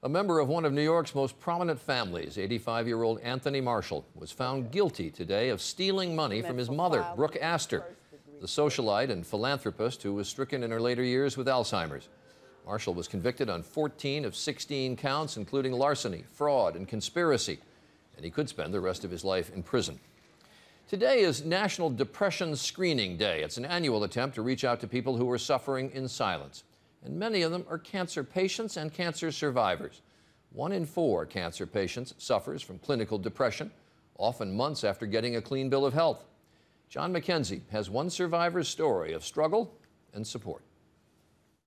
A member of one of New York's most prominent families, 85-year-old Anthony Marshall, was found guilty today of stealing money from his mother, Brooke Astor, the socialite and philanthropist who was stricken in her later years with Alzheimer's. Marshall was convicted on 14 of 16 counts, including larceny, fraud, and conspiracy, and he could spend the rest of his life in prison. Today is National Depression Screening Day. It's an annual attempt to reach out to people who are suffering in silence. And many of them are cancer patients and cancer survivors. 1 in 4 cancer patients suffers from clinical depression, often months after getting a clean bill of health. John McKenzie has one survivor's story of struggle and support.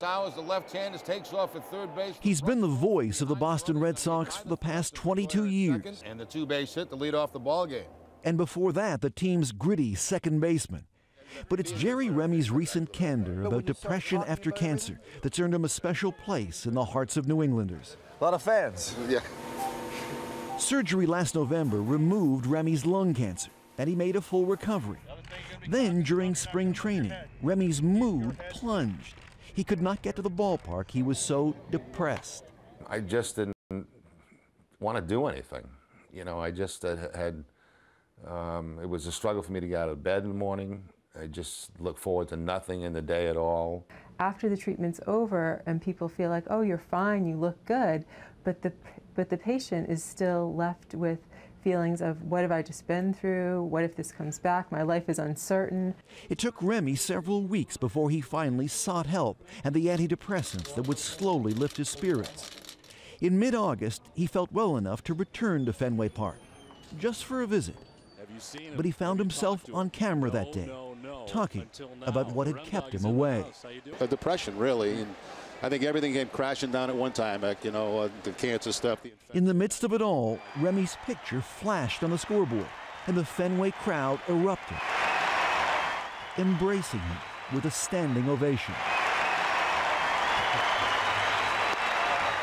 As the left-hander takes off at third base. He's been the voice of the Boston Red Sox for the past 22 years. And the two-base hit to lead off the ball game. And before that, the team's gritty second baseman. But it's Jerry Remy's recent candor about depression after cancer that's earned him a special place in the hearts of New Englanders. A lot of fans. Yeah. Surgery last November removed Remy's lung cancer, and he made a full recovery. Then, during spring training, Remy's mood plunged. He could not get to the ballpark. He was so depressed. I just didn't want to do anything. You know, I just had, it was a struggle for me to get out of bed in the morning. I just look forward to nothing in the day at all. After the treatment's over and people feel like, oh, you're fine, you look good, but the patient is still left with feelings of, what have I just been through? What if this comes back? My life is uncertain. It took Remy several weeks before he finally sought help and the antidepressants that would slowly lift his spirits. In mid-August, he felt well enough to return to Fenway Park, just for a visit. But he found himself on camera that day, talking about what had kept him away. A depression, really. And I think everything came crashing down at one time, you know, the cancer stuff. In the midst of it all, Remy's picture flashed on the scoreboard, and the Fenway crowd erupted, embracing him with a standing ovation.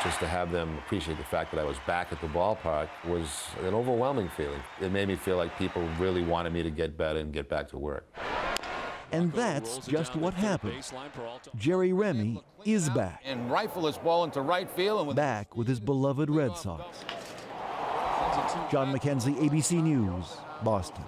Just to have them appreciate the fact that I was back at the ballpark was an overwhelming feeling. It made me feel like people really wanted me to get better and get back to work. And that's just what happened. Jerry Remy is back. And rifle this ball into right field. Back with his beloved Red Sox. John McKenzie, ABC News, Boston.